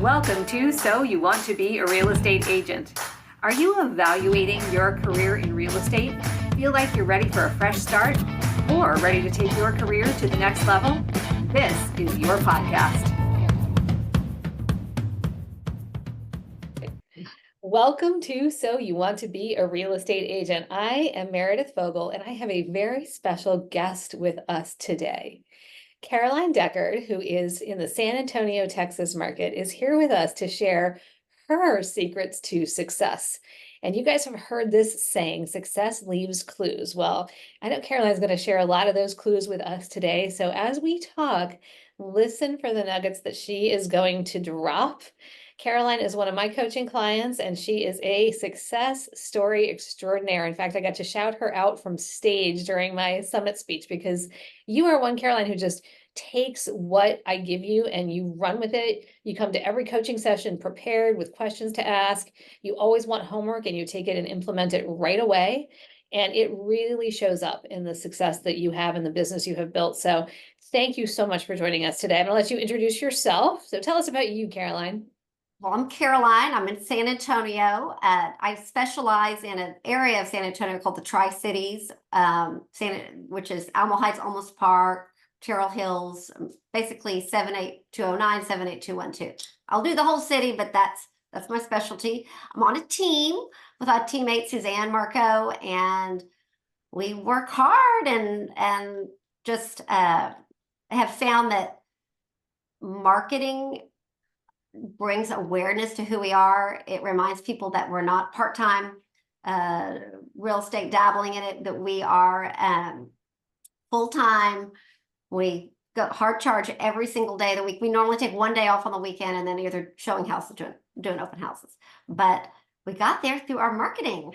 Welcome to So You Want to Be a Real Estate Agent. Are you evaluating your career in real estate? Feel like you're ready for a fresh start? Or ready to take your career to the next level? This is your podcast. Welcome to So You Want to Be a Real Estate Agent. I am Meredith Vogel, and I have a very special guest with us today. Caroline Deckard, who is in the San Antonio, Texas market, is here with us to share her secrets to success. And you guys have heard this saying, success leaves clues. Well, I know Caroline's going to share a lot of those clues with us today. So as we talk, listen for the nuggets that she is going to drop. Caroline is one of my coaching clients, and she is a success story extraordinaire. In fact, I got to shout her out from stage during my summit speech because you are one, Caroline, who just takes what I give you and you run with it. You come to every coaching session prepared with questions to ask. You always want homework and you take it and implement it right away. And it really shows up in the success that you have in the business you have built. So thank you so much for joining us today. I'm going to let you introduce yourself. So tell us about you, Caroline. Well, I'm Caroline. I'm in San Antonio. I specialize in an area of San Antonio called the Tri-Cities, which is Alamo Heights, Olmos Park, Terrell Hills, basically 78209, 78212. I'll do the whole city, but that's my specialty. I'm on a team with our teammate Suzanne Marco, and we work hard and just have found that marketing brings awareness to who we are. It reminds people that we're not part-time real estate dabbling in it, that we are full-time. We go hard charge every single day of the week. We normally take one day off on the weekend and then either showing houses, doing open houses. But we got there through our marketing.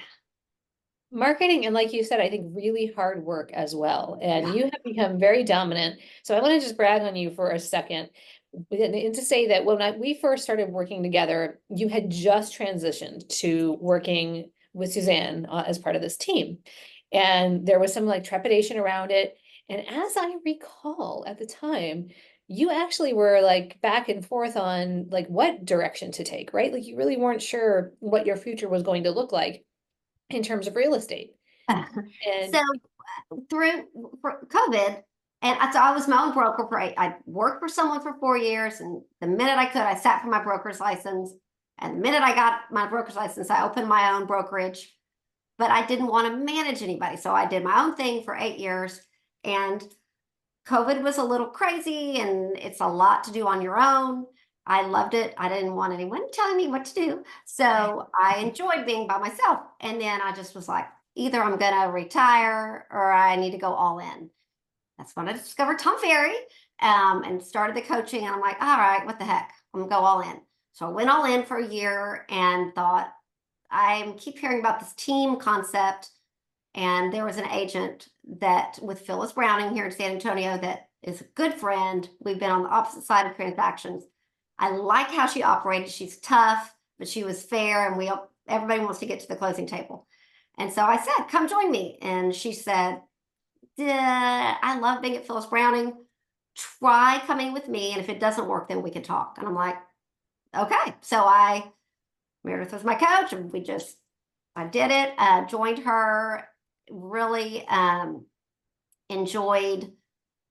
Marketing, and like you said, I think really hard work as well. And you have become very dominant. So I want to just brag on you for a second. And to say that when we first started working together, you had just transitioned to working with Suzanne as part of this team. And there was some like trepidation around it. And as I recall at the time, you actually were like back and forth on like what direction to take, right? Like you really weren't sure what your future was going to look like in terms of real estate. And So through COVID, and so I was my own broker I worked for someone for 4 years, and the minute I could, I sat for my broker's license. And the minute I got my broker's license, I opened my own brokerage, but I didn't want to manage anybody. So I did my own thing for 8 years, and COVID was a little crazy, and it's a lot to do on your own. I loved it. I didn't want anyone telling me what to do. So I enjoyed being by myself. And then I just was like, either I'm going to retire or I need to go all in. That's when I discovered Tom Ferry and started the coaching. And I'm like, all right, what the heck? I'm going to go all in. So I went all in for a year and thought, I keep hearing about this team concept. And there was an agent that with Phyllis Browning here in San Antonio that is a good friend. We've been on the opposite side of transactions. I like how she operated. She's tough, but she was fair, and everybody wants to get to the closing table. And so I said, come join me. And she said, I love being at Phyllis Browning. Try coming with me. And if it doesn't work, then we can talk. And I'm like, okay. So Meredith was my coach, and I did it, joined her, really enjoyed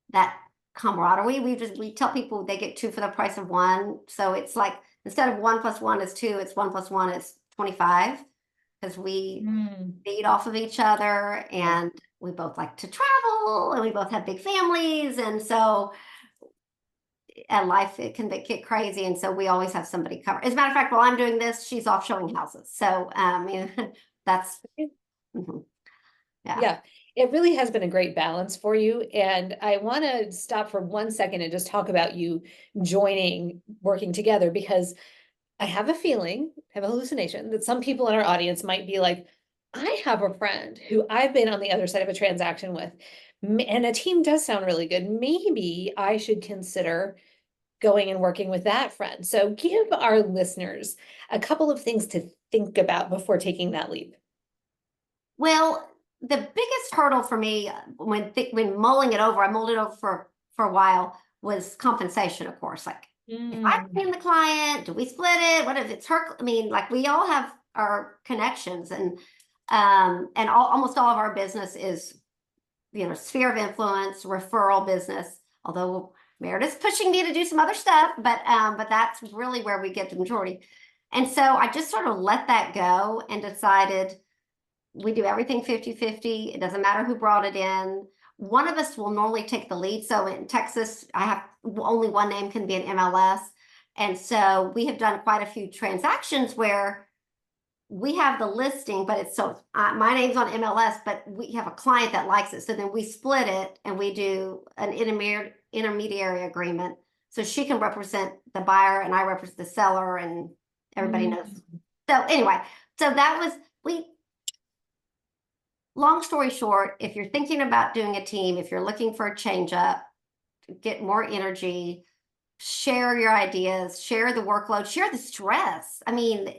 that camaraderie. We tell people they get two for the price of one. So it's like, instead of 1 + 1 is 2, it's 1 + 1 is 25, because we feed off of each other, and we both like to travel, and we both have big families. And so life, it can get crazy. And so we always have somebody cover. As a matter of fact, while I'm doing this, she's off showing houses. So that's yeah, it really has been a great balance for you. And I want to stop for 1 second and just talk about you working together, because I have a feeling, have a hallucination that some people in our audience might be like, I have a friend who I've been on the other side of a transaction with, and a team does sound really good. Maybe I should consider going and working with that friend. So give our listeners a couple of things to think about before taking that leap. Well, the biggest hurdle for me when mulling it over, I mulled it over for a while, was compensation, of course. Like, If I Mm. pay the client, do we split it? What if it's her? I mean, like we all have our connections, and almost all of our business is, sphere of influence, referral business. Although Meredith's pushing me to do some other stuff, but that's really where we get the majority. And so I just sort of let that go and decided we do everything 50-50. It doesn't matter who brought it in. One of us will normally take the lead. So in Texas, I have only one name can be an MLS. And so we have done quite a few transactions where we have the listing, but it's so my name's on MLS, but we have a client that likes it. So then we split it and we do an intermediary agreement. So she can represent the buyer and I represent the seller, and everybody knows. So anyway, so that was, long story short, if you're thinking about doing a team, if you're looking for a change up, get more energy, share your ideas, share the workload, share the stress. I mean,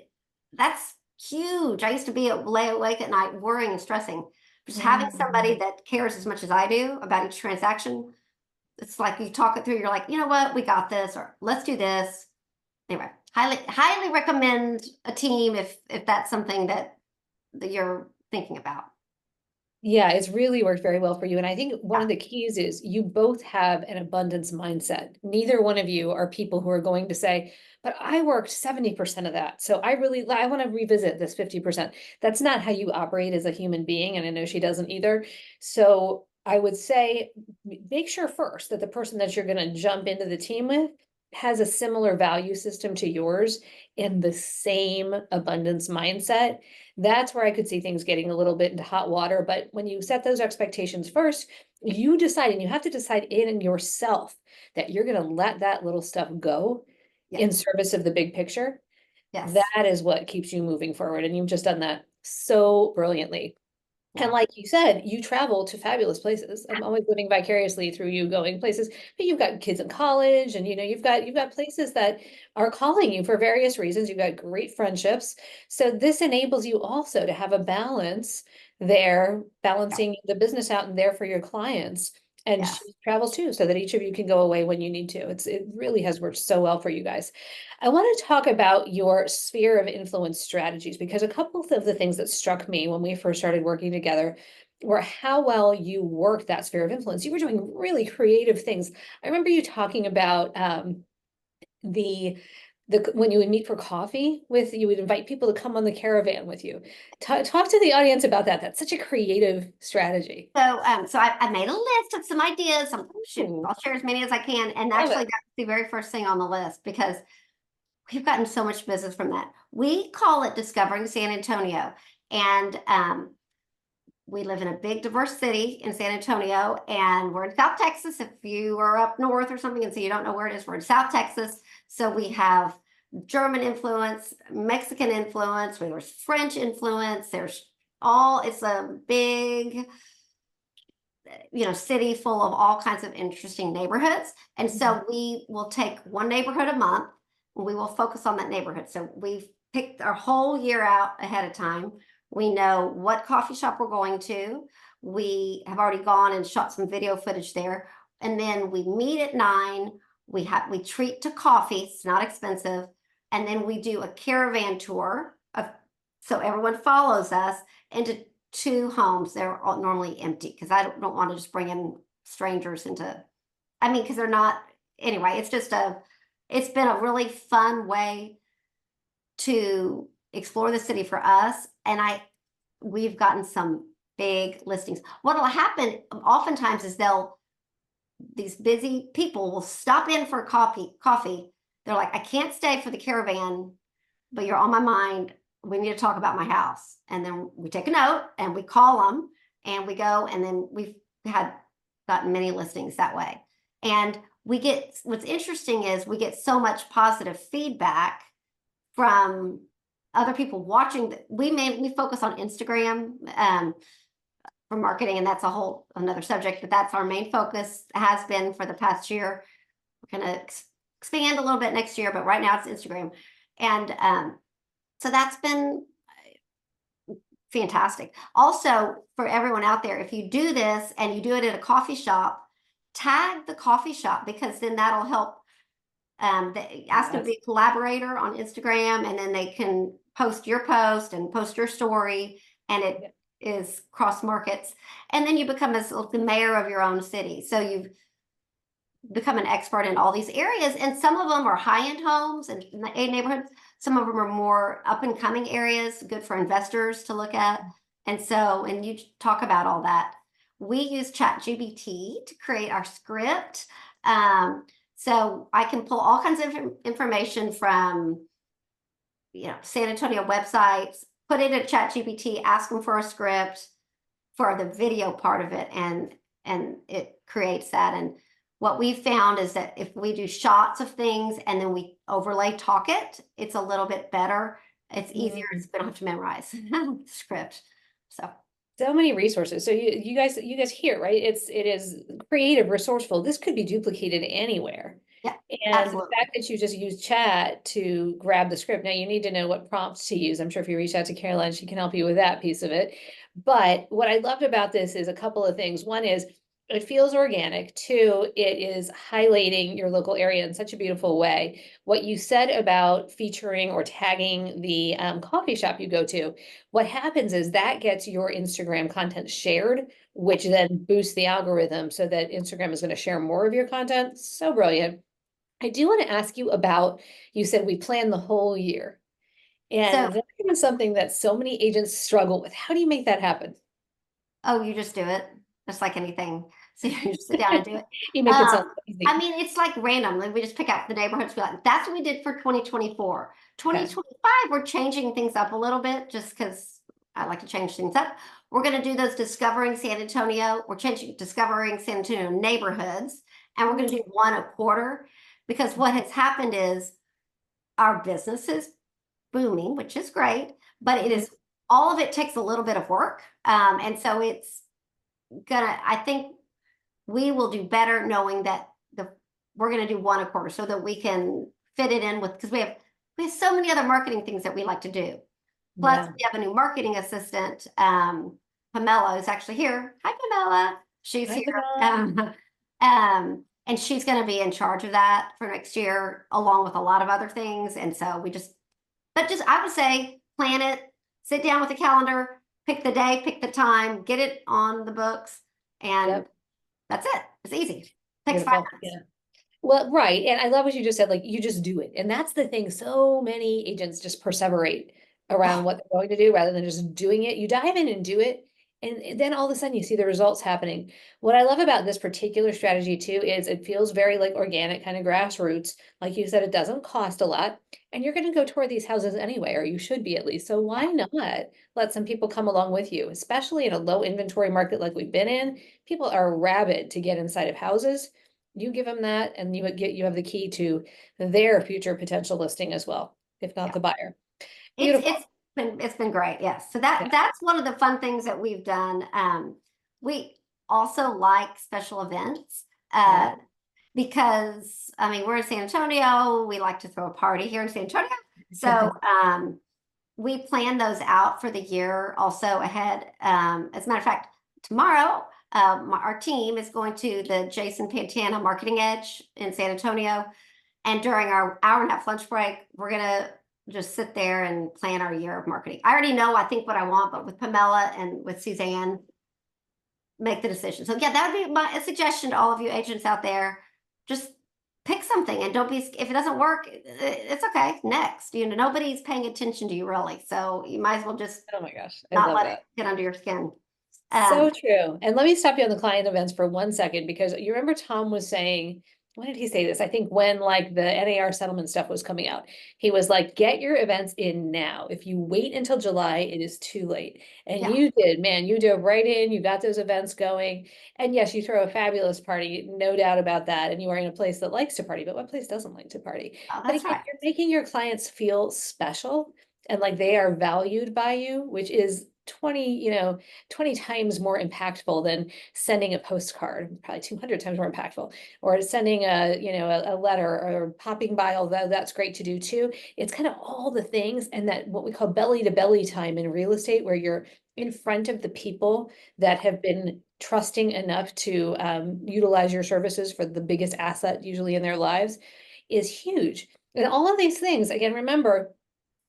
that's huge. I used to lay awake at night worrying and stressing. Just having somebody that cares as much as I do about each transaction, it's like you talk it through, you're like, you know what, we got this, or let's do this. Anyway, highly recommend a team if that's something that you're thinking about. Yeah, it's really worked very well for you. And I think one Yeah. of the keys is you both have an abundance mindset. Neither one of you are people who are going to say, but I worked 70% of that. So I want to revisit this 50%. That's not how you operate as a human being. And I know she doesn't either. So I would say make sure first that the person that you're going to jump into the team with has a similar value system to yours and the same abundance mindset. That's where I could see things getting a little bit into hot water. But when you set those expectations first, you decide, and you have to decide in yourself that you're going to let that little stuff go Yeah. in service of the big picture. Yes. That is what keeps you moving forward. And you've just done that so brilliantly. And Yeah. like you said, you travel to fabulous places. I'm always living vicariously through you going places, but you've got kids in college and you've got places that are calling you for various reasons. You've got great friendships. So this enables you also to have a balance there, Yeah. balancing the business out and there for your clients. And Yes. she travels too, so that each of you can go away when you need to. It really has worked so well for you guys. I want to talk about your sphere of influence strategies because a couple of the things that struck me when we first started working together were how well you work that sphere of influence. You were doing really creative things. I remember you talking about the when you would meet for coffee with you would invite people to come on the caravan with you. Talk to the audience about that. That's such a creative strategy. So I made a list of some ideas. Shoot, Ooh, I'll share as many as I can. And love actually, it. that's the very first thing on the list because we've gotten so much business from that. We call it Discovering San Antonio. And we live in a big, diverse city in San Antonio, and we're in South Texas. If you are up north or something and so you don't know where it is, we're in South Texas. So we have German influence, Mexican influence, there's French influence, it's a big, city full of all kinds of interesting neighborhoods. And so we will take one neighborhood a month. We will focus on that neighborhood. So we've picked our whole year out ahead of time. We know what coffee shop we're going to. We have already gone and shot some video footage there. And then we meet at 9. We treat to coffee. It's not expensive. And then we do a caravan tour so everyone follows us into 2 homes. They're all normally empty because I don't want to just bring in strangers into, I mean, because they're not, anyway, it's been a really fun way to explore the city for us. And we've gotten some big listings. What'll happen oftentimes is these busy people will stop in for coffee. They're like, I can't stay for the caravan, but you're on my mind. We need to talk about my house. And then we take a note and we call them and we go, and then we've gotten many listings that way. And what's interesting is we get so much positive feedback from other people watching. We focus on Instagram for marketing, and that's a whole another subject, but that's our main focus, has been for the past year. We're going to expand a little bit next year, but right now it's Instagram. And so that's been fantastic. Also, for everyone out there, if you do this and you do it at a coffee shop, tag the coffee shop, because then that'll help They ask them to be a collaborator on Instagram, and then they can post your post and post your story, and it is cross markets. And then you become as the mayor of your own city. So you've become an expert in all these areas, and some of them are high-end homes and neighborhoods. Some of them are more up-and-coming areas, good for investors to look at. And so, and you talk about all that. We use ChatGPT to create our script. So I can pull all kinds of information from, San Antonio websites, put it in ChatGPT, ask them for a script for the video part of it, and it creates that. And what we've found is that if we do shots of things and then we overlay talk it, it's a little bit better. It's easier. We don't have to memorize the script. So many resources. So you guys hear, right? It is creative, resourceful. This could be duplicated anywhere. Yeah, and absolutely. The fact that you just use chat to grab the script. Now you need to know what prompts to use. I'm sure if you reach out to Caroline, she can help you with that piece of it. But what I loved about this is a couple of things. One is it feels organic. Two, it is highlighting your local area in such a beautiful way. What you said about featuring or tagging the coffee shop you go to, what happens is that gets your Instagram content shared, which then boosts the algorithm so that Instagram is going to share more of your content. So brilliant. I do want to ask you about, you said we plan the whole year. And that is something that so many agents struggle with. How do you make that happen? Oh, you just do it, just like anything. So you just sit down and do it. You make it sound easy. I mean, it's like random. Like we just pick out the neighborhoods. Be like, that's what we did for 2024. 2025, we're changing things up a little bit just because I like to change things up. We're going to do those Discovering San Antonio. We're changing Discovering San Antonio neighborhoods, and we're going to do one a quarter, because what has happened is our business is booming, which is great, but it is all of it takes a little bit of work. And so it's I think we will do better knowing that we're going to do one a quarter so that we can fit it in with, because we have so many other marketing things that we like to do. Plus, we have a new marketing assistant, Pamela, is actually here. Hi, Pamela. She's here. And she's going to be in charge of that for next year, along with a lot of other things. And so I would say, plan it, sit down with a calendar, pick the day, pick the time, get it on the books, and that's it. It's easy. It takes 5 minutes. Yeah. Well, right. And I love what you just said, like you just do it. And that's the thing. So many agents just perseverate around what they're going to do rather than just doing it. You dive in and do it. And then all of a sudden you see the results happening. What I love about this particular strategy too is it feels very like organic, kind of grassroots. Like you said, it doesn't cost a lot. And you're going to go tour these houses anyway, or you should be at least. So why not let some people come along with you, especially in a low inventory market like we've been in? People are rabid to get inside of houses. You give them that, and you have the key to their future potential listing as well, if not the buyer. Beautiful. It's been great. Yes. So that's one of the fun things that we've done. We also like special events, because I mean, we're in San Antonio. We like to throw a party here in San Antonio. So we plan those out for the year also ahead. As a matter of fact, tomorrow, our team is going to the Jason Pantana Marketing Edge in San Antonio. And during our hour-and-a-half lunch break, we're going to just sit there and plan our year of marketing. I already know, I think, what I want, but with Pamela and with Suzanne, make the decision. So yeah, that would be my suggestion to all of you agents out there. Just pick something, and don't be, if it doesn't work, it's okay. Next, nobody's paying attention to you really. So you might as well just, oh my gosh, not let it get under your skin. So true. And let me stop you on the client events for 1 second, because you remember Tom was saying, when did he say this? I think when like the NAR settlement stuff was coming out, he was like, get your events in now. If you wait until July, it is too late. And you did, man, you dove right in, you got those events going. And yes, you throw a fabulous party, no doubt about that. And you are in a place that likes to party, but what place doesn't like to party? But again, you're making your clients feel special and like they are valued by you, which is 20 times more impactful than sending a postcard, probably 200 times more impactful, or sending a letter, or popping by, although that's great to do too. It's kind of all the things, and that what we call belly to belly time in real estate, where you're in front of the people that have been trusting enough to utilize your services for the biggest asset usually in their lives. is huge. And all of these things, again, remember,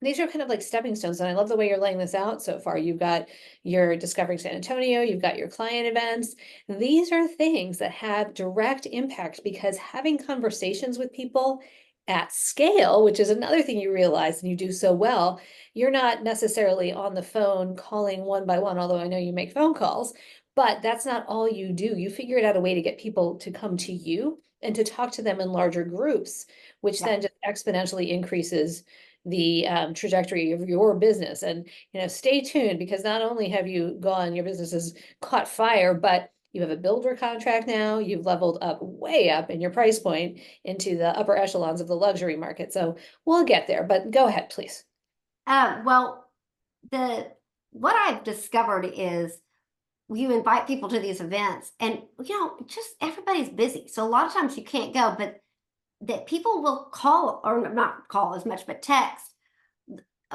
these are kind of like stepping stones. And I love the way you're laying this out so far. You've got your Discovering San Antonio, you've got your client events. These are things that have direct impact because having conversations with people at scale, which is another thing you realize and you do so well, you're not necessarily on the phone calling one by one, although I know you make phone calls, but that's not all you do. You figured out a way to get people to come to you and to talk to them in larger groups, which Yeah. then just exponentially increases the trajectory of your business. And stay tuned, because not only have you gone, your business has caught fire, but you have a builder contract now. You've leveled up way up in your price point into the upper echelons of the luxury market. So we'll get there, but go ahead, please. Well, what I've discovered is you invite people to these events, and just everybody's busy. So a lot of times you can't go, but that people will call, or not call as much, but text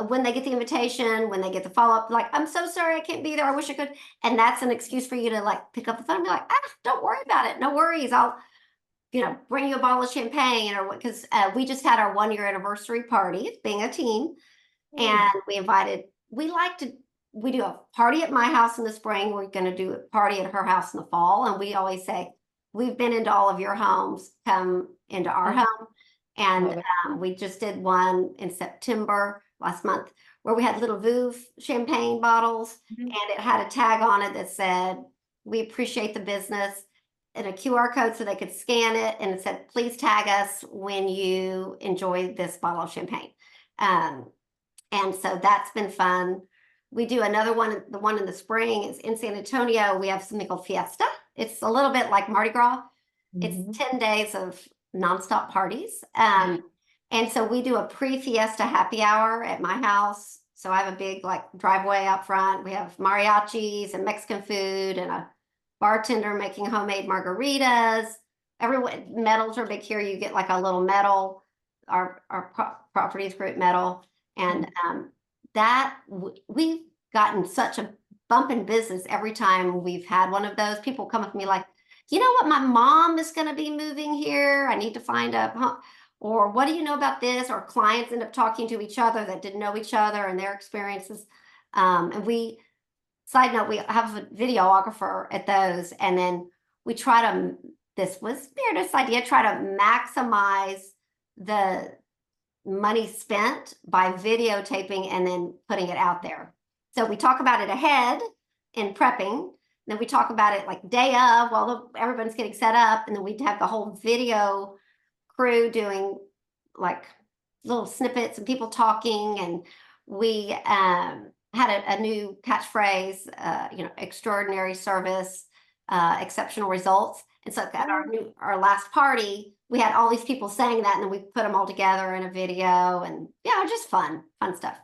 when they get the invitation, when they get the follow-up, like, I'm so sorry I can't be there. I wish I could. And that's an excuse for you to like pick up the phone and be like, don't worry about it. No worries. I'll, bring you a bottle of champagne, or what, because we just had our 1 year anniversary party being a team. And we do a party at my house in the spring. We're going to do a party at her house in the fall. And we always say, we've been into all of your homes, come into our home. And we just did one in September last month where we had little Veuve champagne bottles, and it had a tag on it that said, we appreciate the business, and a QR code so they could scan it. And it said, please tag us when you enjoy this bottle of champagne. And so that's been fun. We do another one, the one in the spring is in San Antonio. We have something called Fiesta. It's a little bit like Mardi Gras. It's 10 days of nonstop parties. And so we do a pre-fiesta happy hour at my house. So I have a big like driveway out front. We have mariachis and Mexican food and a bartender making homemade margaritas. Everyone, medals are big here. You get like a little medal, our properties group medal. And we've gotten such a bump in business every time we've had one of those. People come up to me like, you know what, my mom is going to be moving here. I need to find a, or what do you know about this? Or clients end up talking to each other that didn't know each other and their experiences. And side note, we have a videographer at those. And then we try to, this was Meredith's idea, try to maximize the money spent by videotaping and then putting it out there. So we talk about it ahead in prepping. Then we talk about it like day of while everyone's getting set up. And then we'd have the whole video crew doing like little snippets and people talking. And we had a new catchphrase, extraordinary service, exceptional results. And so at our last party, we had all these people saying that, and then we put them all together in a video, and just fun stuff.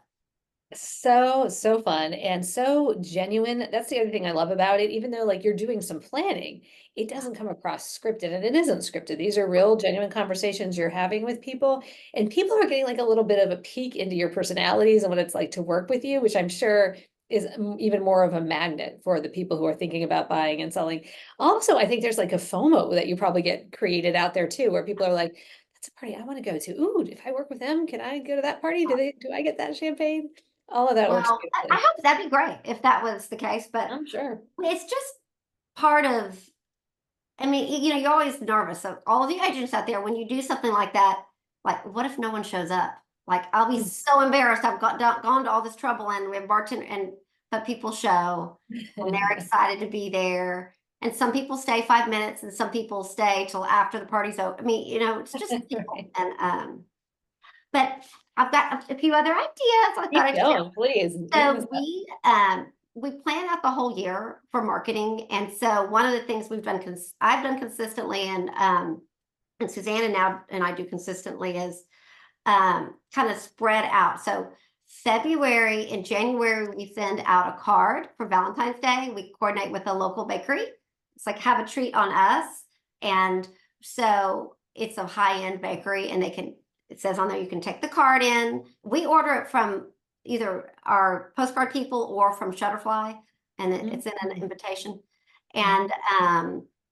So fun and so genuine. That's the other thing I love about it. Even though like you're doing some planning, it doesn't come across scripted, and it isn't scripted. These are real genuine conversations you're having with people, and people are getting like a little bit of a peek into your personalities and what it's like to work with you, which I'm sure is even more of a magnet for the people who are thinking about buying and selling. Also, I think there's like a FOMO that you probably get created out there too, where people are like, that's a party I want to go to. Ooh, if I work with them, can I go to that party? Do I get that champagne? All of that works Well, I beautifully. hope that'd be great if that was the case, but I'm sure. it's just part of, I mean, you're always nervous. So all of the agents out there, when you do something like that, like, what if no one shows up? Like, I'll be so embarrassed. I've gone to all this trouble, and we have bartender, but people show, and they're excited to be there. And some people stay 5 minutes, and some people stay till after the party's over. I mean, it's just people. Right. And but I've got a few other ideas. I thought I'd share. Keep going, please. So we plan out the whole year for marketing, and so one of the things I've done consistently, and Susanna now and I do consistently is kind of spread out. So February and January we send out a card for Valentine's Day. We coordinate with a local bakery. It's like have a treat on us, and so it's a high-end bakery, and it says on there you can take the card in. We order it from either our postcard people or from Shutterfly, and it's in an invitation. And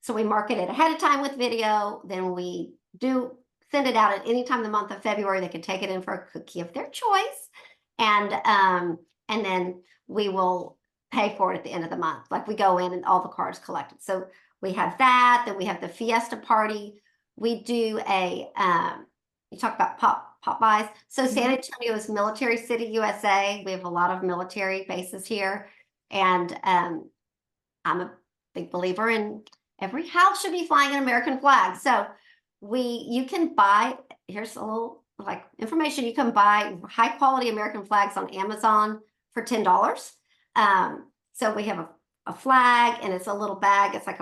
so we market it ahead of time with video. Then we do send it out at any time of the month of February. They can take it in for a cookie of their choice. And then we will pay for it at the end of the month. Like we go in and all the cards collected. So we have that, then we have the Fiesta party. We do you talk about pop buys. So San Antonio is Military City, USA. We have a lot of military bases here. And I'm a big believer in every house should be flying an American flag. So you can buy, here's a little like information, you can buy high quality American flags on Amazon for $10. So we have a flag, and it's a little bag. It's like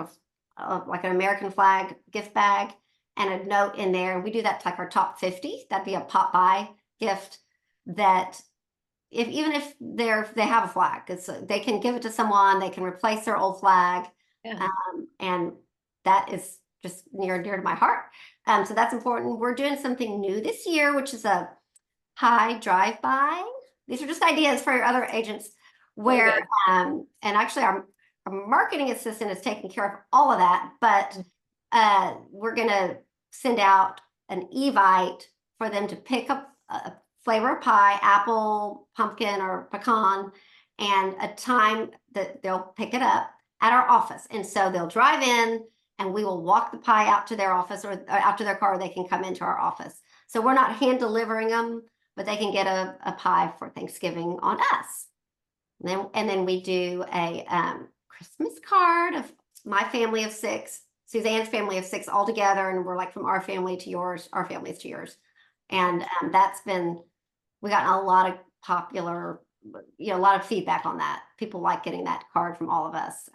like an American flag gift bag and a note in there. And we do that to like our top 50. That'd be a pop by gift that even if they have a flag, they can give it to someone, they can replace their old flag. Yeah. And that is just near and dear to my heart. So that's important. We're doing something new this year, which is a pie drive-by. These are just ideas for your other agents where, and actually our marketing assistant is taking care of all of that, but we're going to send out an Evite for them to pick up a flavor of pie, apple, pumpkin, or pecan, and a time that they'll pick it up at our office. And so they'll drive in and we will walk the pie out to their office or out to their car. They can come into our office. So we're not hand delivering them, but they can get a pie for Thanksgiving on us. And then we do a Christmas card of my family of 6, Suzanne's family of 6 all together. And we're like from our family to yours, our families to yours. And we got a lot of popular, a lot of feedback on that. People like getting that card from all of us.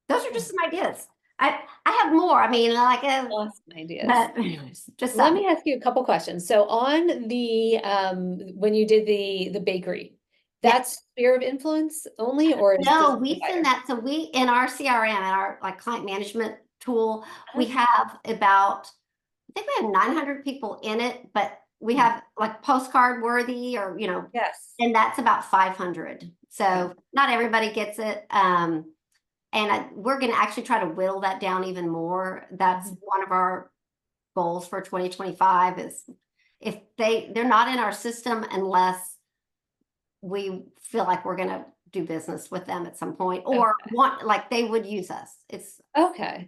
Those are just some ideas. I have more. I mean, like Awesome ideas. but just Let me ask you a couple questions. So on the when you did the bakery, that's sphere of influence only, or is no, this we send that. So we in our CRM and our like client management tool, we have about, I think we have 900 people in it, but we have like postcard worthy or yes, and that's about 500. So not everybody gets it. And we're going to actually try to whittle that down even more. That's one of our goals for 2025 is if they're not in our system unless we feel like we're going to do business with them at some point or want like they would use us. It's okay.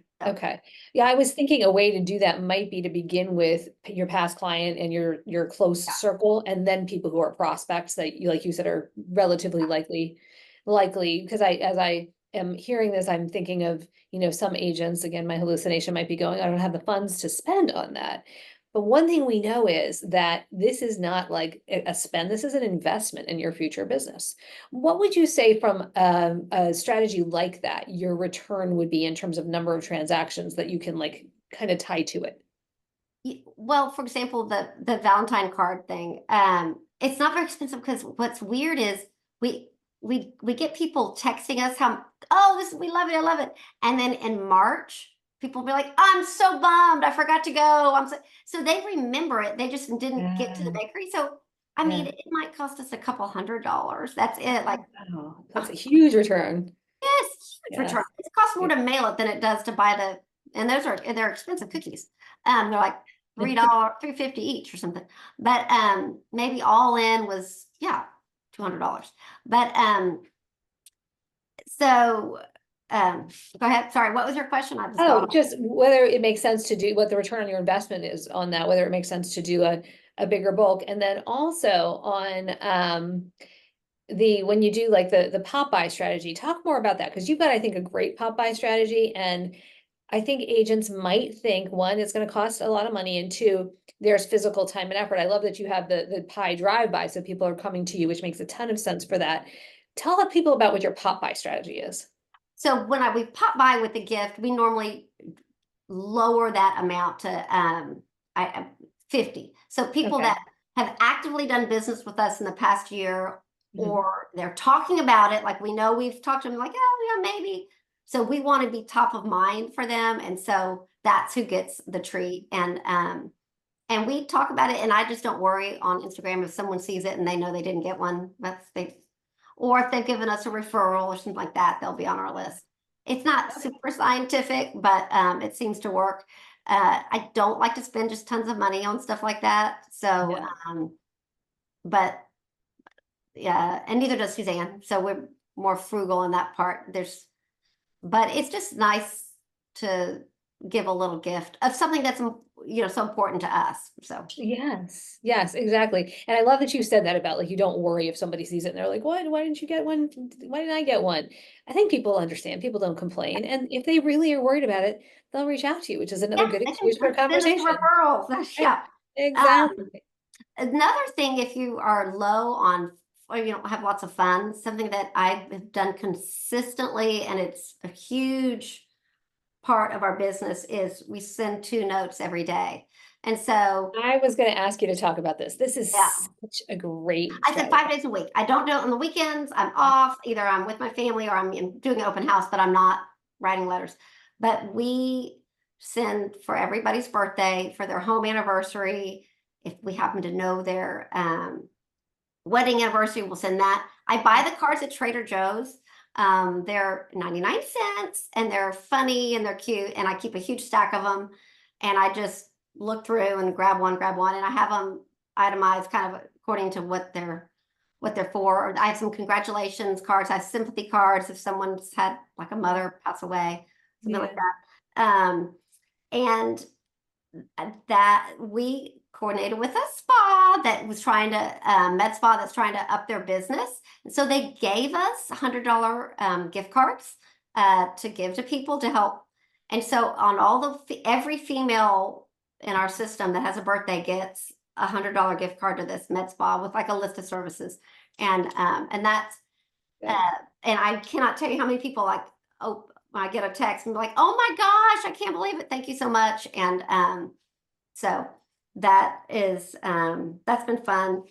Yeah, I was thinking a way to do that might be to begin with your past client and your close circle, and then people who are prospects that you, like you said, are relatively likely because as I am hearing this, I'm thinking of, some agents, again, my hallucination might be going, I don't have the funds to spend on that. But one thing we know is that this is not like a spend, this is an investment in your future business. What would you say from a strategy like that, your return would be in terms of number of transactions that you can like kind of tie to it? Well, for example, the Valentine card thing, it's not very expensive because what's weird is we get people texting us we love it, I love it. And then in March, people will be like, I'm so bummed, I forgot to go. So they remember it. They just didn't get to the bakery. So I mean, it might cost us a couple $100. That's it. Like, wow, that's a huge return. yes, huge return. It costs more to mail it than it does to buy and they're expensive cookies. They're like $3, $3.50 each or something. But maybe all in was $200. But so go ahead. Sorry, what was your question? Just whether it makes sense to do what the return on your investment is on that, whether it makes sense to do a bigger bulk. And then also on when you do like the pop buy strategy, talk more about that, because you've got, I think, a great pop buy strategy. And I think agents might think, one, it's going to cost a lot of money, and two, there's physical time and effort. I love that you have the pie drive by, so people are coming to you, which makes a ton of sense for that. Tell people about what your pop buy strategy is. So when we pop by with the gift, we normally lower that amount to 50. So people that have actively done business with us in the past year, or they're talking about it, like we know we've talked to them, like, oh, maybe. So we want to be top of mind for them, and so that's who gets the treat. And we talk about it, and I just don't worry on Instagram if someone sees it and they know they didn't get one. Or if they've given us a referral or something like that, they'll be on our list. It's not super scientific, but it seems to work. I don't like to spend just tons of money on stuff like that. So, Yeah. but yeah, and neither does Suzanne. So we're more frugal in that part. But it's just nice to give a little gift of something that's, so important to us. So Yes, yes, exactly. And I love that you said that about like you don't worry if somebody sees it and they're like, what? Why didn't you get one? Why didn't I get one? I think people understand, people don't complain. And if they really are worried about it, they'll reach out to you, which is another yeah, good they can excuse for a send us conversation. referrals. That's, Right. yeah. Um, Exactly. Another thing, if you are low on, or you don't have lots of funds, something that I've done consistently, and it's a huge part of our business, is we send 2 notes every day. And so, I was going to ask you to talk about this. This yeah, is such a great I said strategy. 5 days a week. I don't do it on the weekends. I'm off. Either I'm with my family or I'm doing an open house, but I'm not writing letters. But we send for everybody's birthday, for their home anniversary. If we happen to know their wedding anniversary, we'll send that. I buy the cards at Trader Joe's. They're 99 cents and they're funny and they're cute. And I keep a huge stack of them. And I just look through and grab one. And I have them itemized kind of according to what they're for. Or I have some congratulations cards. I have sympathy cards if someone's had like a mother pass away, something like Yeah. that. And that we coordinated with a spa that was trying to med spa that's trying to up their business, and so they gave us $100 gift cards to give to people to help. And so on all every female in our system that has a birthday gets $100 gift card to this med spa with like a list of services. And that's Good. uh, and I cannot tell you how many people, like, oh, when I get a text and be like, oh my gosh, I can't believe it, thank you so much. And so that's been fun.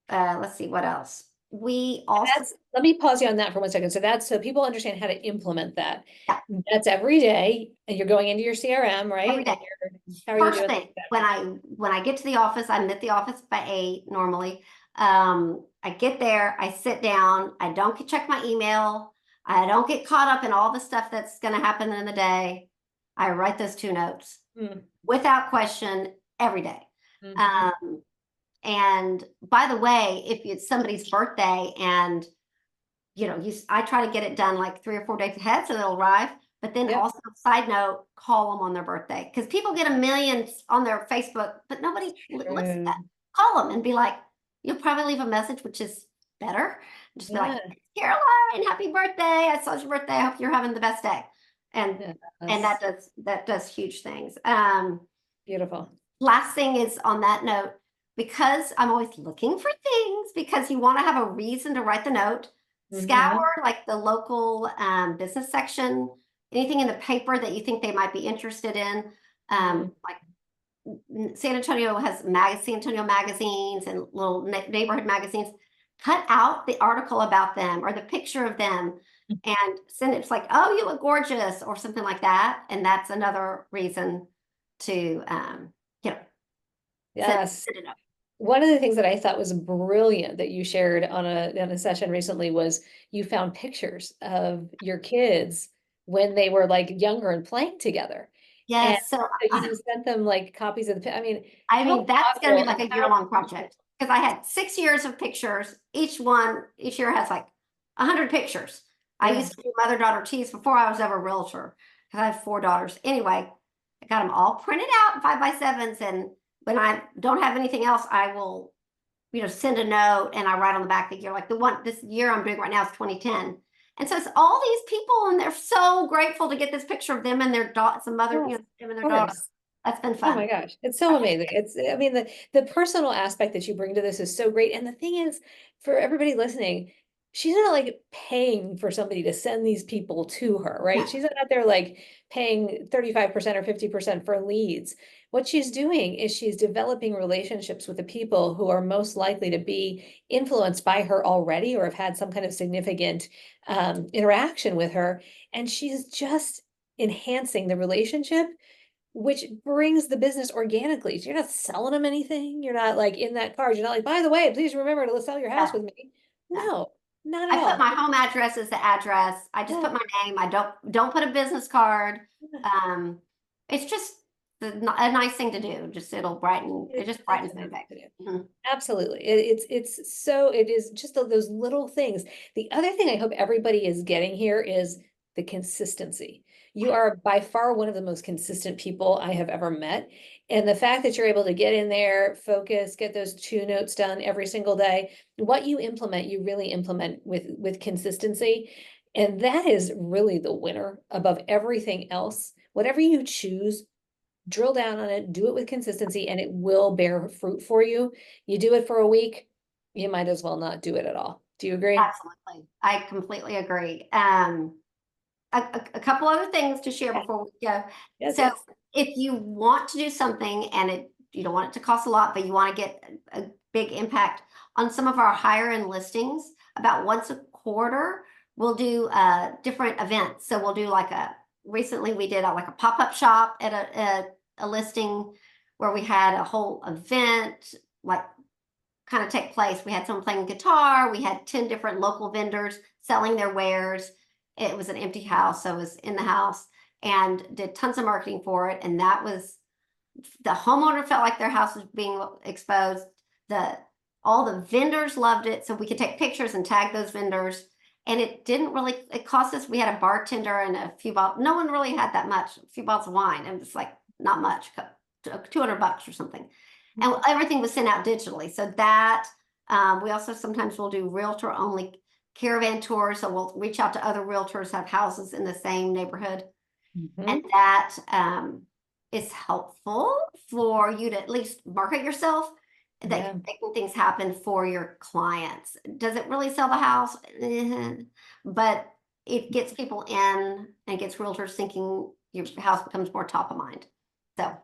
Let's see what else. We also, Let me pause you on that for 1 second. So that's so people understand how to implement that. yeah, That's every day and you're going into your CRM, every right? day. And how are you First doing thing, that? when I get to the office, I'm at the office by 8 normally. I get there, I sit down, I don't check my email, I don't get caught up in all the stuff that's going to happen in the day. I write those 2 notes Mm, without question every day. mhm. Um, and by the way, if it's somebody's birthday and I try to get it done like 3 or 4 days ahead so they'll arrive. But then Yep. also, side note, call them on their birthday because people get a million on their Facebook, but nobody looks at that. True. Call them and be like, you'll probably leave a message, which is better. Just be like, Yeah. Caroline, happy birthday! I saw your birthday. I hope you're having the best day. And and Yes. that does huge things. Beautiful. Last thing is on that note, because I'm always looking for things, because you want to have a reason to write the note, Hmm. scour like the local business section, anything in the paper that you think they might be interested in. Mm. Like San Antonio has San Antonio magazines and little neighborhood magazines. Cut out the article about them or the picture of them and send it. It's like, oh, you look gorgeous or something like that. And that's another reason to, you know, Yes. send it up. One of the things that I thought was brilliant that you shared on a session recently was you found pictures of your kids when they were like younger and playing together. And Yes. So so you sent them like copies of I mean, I how mean, that's going to be thoughtful like and a how year-long project because I had 6 years of pictures. Each year has like 100 pictures. I yeah. used to do mother-daughter teas before I was ever a realtor because I have 4 daughters. Anyway, I got them all printed out in 5x7s, and when I don't have anything else, I will, send a note and I write on the back the year. Like this year I'm doing right now is 2010. And so it's all these people, and they're so grateful to get this picture of them and their daughter, some mother, Yes, them and of their daughter. course. That's been Oh my fun. gosh, it's so amazing. It's, I mean, the personal aspect that you bring to this is so great. And the thing is, for everybody listening, she's not like paying for somebody to send these people to her, right? Yeah. She's not out there like paying 35% or 50% for leads. What she's doing is she's developing relationships with the people who are most likely to be influenced by her already or have had some kind of significant interaction with her. And she's just enhancing the relationship, which brings the business organically. So you're not selling them anything. You're not like in that card. You're not like, by the way, please remember to sell your house Yeah. with me. Yeah. No, not at I put all. my home address as the address. I just Yeah. put my name. I don't put a business card. Um, it's just a nice thing to do. Just it'll brighten. It just Such a brightens my nice day. thing to do. Mhm. Absolutely. It is just those little things. The other thing I hope everybody is getting here is the consistency. You are by far one of the most consistent people I have ever met. And the fact that you're able to get in there, focus, get those 2 notes done every single day, what you implement, you really implement with consistency. And that is really the winner above everything else. Whatever you choose, drill down on it, do it with consistency, and it will bear fruit for you. You do it for a week, you might as well not do it at all. Do you agree? Absolutely. I completely agree. A couple other things to share Yeah. before we go. Yes, So yes. if you want to do something and you don't want it to cost a lot, but you want to get a big impact on some of our higher end listings, about once a quarter, we'll do different events. So we'll do recently we did like a pop-up shop at a listing where we had a whole event, like kind of take place. We had someone playing guitar. We had 10 different local vendors selling their wares. It was an empty house, so I was in the house and did tons of marketing for it. And that was the homeowner felt like their house was being exposed. All the vendors loved it, so we could take pictures and tag those vendors. And it didn't really, it cost us, we had a bartender and a few bottles. No one really had that much, a few bottles of wine. It was like not much, $200 or something. And everything was sent out digitally. So that we also sometimes will do realtor only caravan tours. So we'll reach out to other realtors that have houses in the same neighborhood. Mhm. And that is helpful for you to at least market yourself, that Yeah. you're making things happen for your clients. Does it really sell the house? But it gets people in and gets realtors thinking your house becomes more top of mind. So,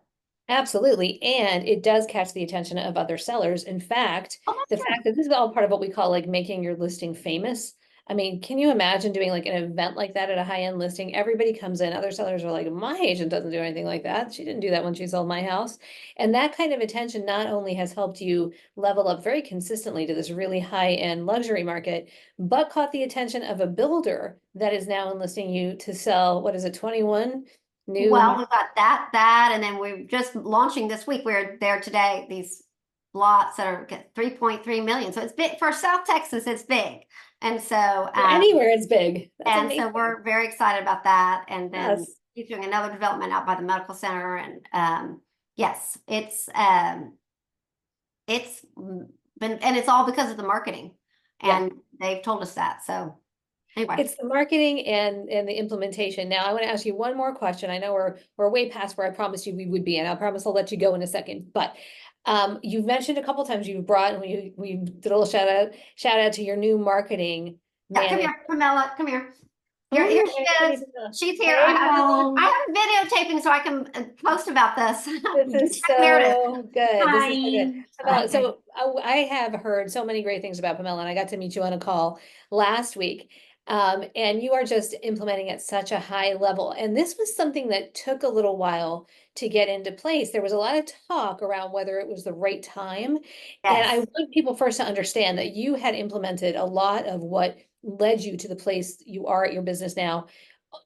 Absolutely. And it does catch the attention of other sellers. In fact, oh, the that's true. fact that this is all part of what we call like making your listing famous. I mean, can you imagine doing like an event like that at a high-end listing? Everybody comes in, other sellers are like, my agent doesn't do anything like that. She didn't do that when she sold my house. And that kind of attention not only has helped you level up very consistently to this really high-end luxury market, but caught the attention of a builder that is now enlisting you to sell, what is it, 21 Well, new. we've got that, and then we're just launching this week. We're there today. These lots that are 3.3 million. So it's big for South Texas. It's big, and so Anywhere it's big. That's amazing. we're very excited about that. And then Yes. he's doing another development out by the medical center, and yes, it's been, and it's all because of the marketing, Yeah. and they've told us that. So anyway, It's the marketing and the implementation. Now I want to ask you one more question. I know we're way past where I promised you we would be, and I promise I'll let you go in a second. But you've mentioned a couple times you've brought, and we did a little shout out to your new marketing yeah, come manager. here, Pamela, come here. Oh, Here hey, she is. She's here. hey, I Mom. have a videotaping so I can post about this. This is Meredith. so good. This is so good. Hi. Pamela, so I have heard so many great things about Pamela, and I got to meet you on a call last week. And you are just implementing at such a high level. And this was something that took a little while to get into place. There was a lot of talk around whether it was the right time. And I Yes. want people first to understand that you had implemented a lot of what led you to the place you are at your business now,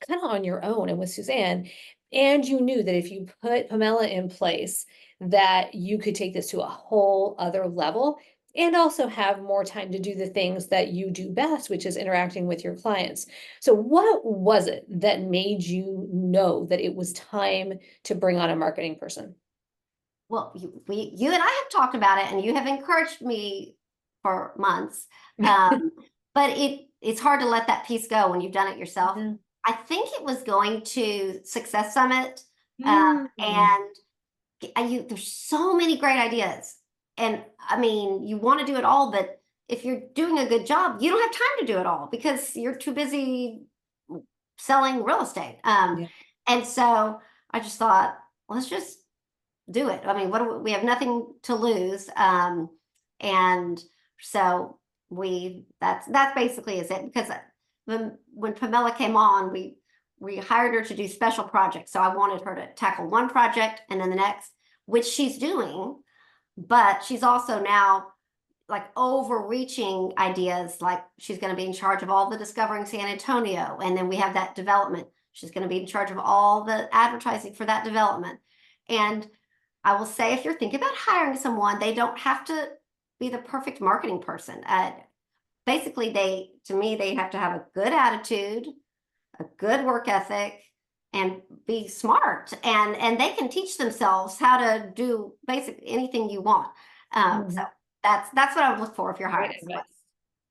kind of on your own and with Suzanne. And you knew that if you put Pamela in place, that you could take this to a whole other level and also have more time to do the things that you do best, which is interacting with your clients. So what was it that made you know that it was time to bring on a marketing person? Well, you and I have talked about it, and you have encouraged me for months. But it's hard to let that piece go when you've done it yourself. Mhm. I think it was going to Success Summit, Mm. and there's so many great ideas. And I mean, you want to do it all, but if you're doing a good job, you don't have time to do it all because you're too busy selling real estate. Yeah. And so I just thought, let's just do it. I mean, we have nothing to lose. And so that's basically is it, because when Pamela came on, we hired her to do special projects. So I wanted her to tackle one project and then the next, which she's doing, but she's also now like overreaching ideas. Like she's going to be in charge of all the Discovering San Antonio, and then we have that development. She's going to be in charge of all the advertising for that development. And I will say, if you're thinking about hiring someone, they don't have to be the perfect marketing person. Basically, to me, they have to have a good attitude, a good work ethic, and be smart. And they can teach themselves how to do basic anything you want. So Mhm. that's what I would look for if you're Great hiring someone.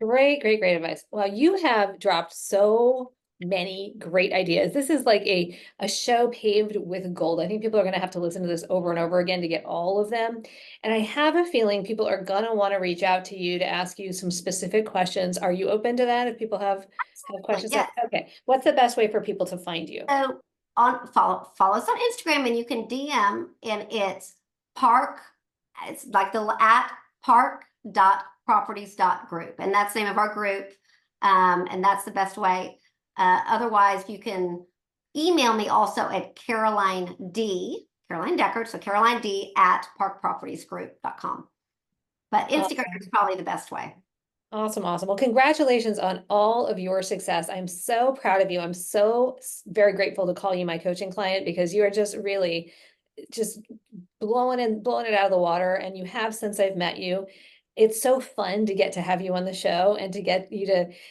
advice. Great advice. Well, you have dropped so many great ideas. This is like a show paved with gold. I think people are going to have to listen to this over and over again to get all of them. And I have a feeling people are going to want to reach out to you to ask you some specific questions. Are you open to that if people have But questions? yes. Okay. What's the best way for people to find you? So follow us on Instagram, and you can DM, and it's park, it's like the at park.properties.group, and that's the name of our group. And that's the best way. Otherwise, you can email me also at Caroline Deckard, so Caroline D at parkpropertiesgroup.com. But Instagram is probably the best way. Awesome, awesome. Well, congratulations on all of your success. I'm so proud of you. I'm so very grateful to call you my coaching client because you are just really just blowing it out of the water, and you have since I've met you. It's so fun to get to have you on the show and to get you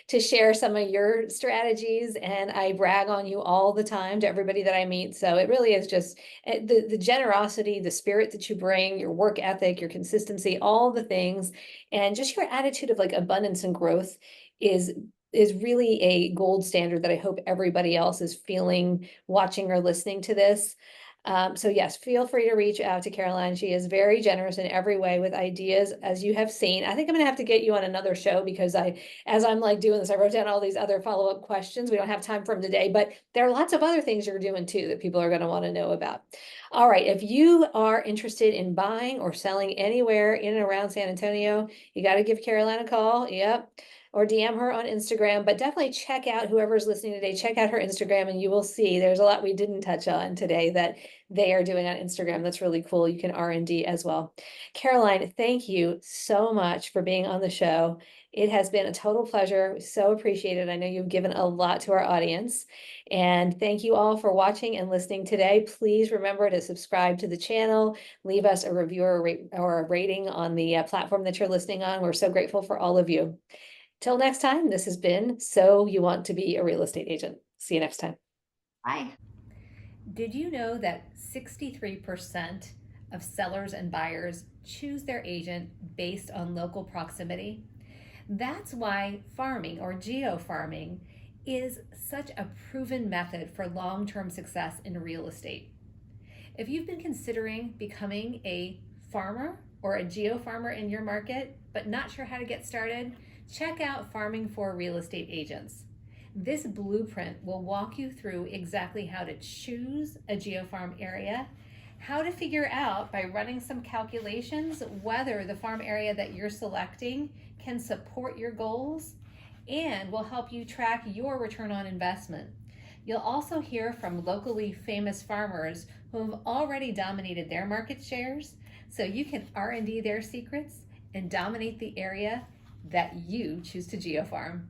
to share some of your strategies, and I brag on you all the time to everybody that I meet. So it really is just the generosity, the spirit that you bring, your work ethic, your consistency, all the things, and just your attitude of like abundance and growth is is really a gold standard that I hope everybody else is feeling watching or listening to this. So yes, feel free to reach out to Caroline. She is very generous in every way with ideas, as you have seen. I think I'm gonna have to get you on another show because as I'm like doing this, I wrote down all these other follow-up questions. We don't have time for them today, but there are lots of other things you're doing too that people are gonna want to know about. All right, if you are interested in buying or selling anywhere in and around San Antonio, you got to give Caroline a call. Yep. Or DM her on Instagram, but definitely check out whoever's listening today, check out her Instagram, and you will see there's a lot we didn't touch on today that they are doing on Instagram. That's really cool. You can R&D as well. Caroline, thank you so much for being on the show. It has been a total pleasure. So appreciated. I know you've given a lot to our audience. And thank you all for watching and listening today. Please remember to subscribe to the channel, leave us a review or a rating on the platform that you're listening on. We're so grateful for all of you. Till next time, this has been So You Want to Be a Real Estate Agent. See you next time. Bye. Did you know that 63% of sellers and buyers choose their agent based on local proximity? That's why farming or geofarming is such a proven method for long term success in real estate. If you've been considering becoming a farmer or a geofarmer in your market, but not sure how to get started, check out Farming for Real Estate Agents. This blueprint will walk you through exactly how to choose a geofarm area, how to figure out by running some calculations whether the farm area that you're selecting can support your goals, and will help you track your return on investment. You'll also hear from locally famous farmers who have already dominated their market shares, so you can R&D their secrets and dominate the area that you choose to geofarm.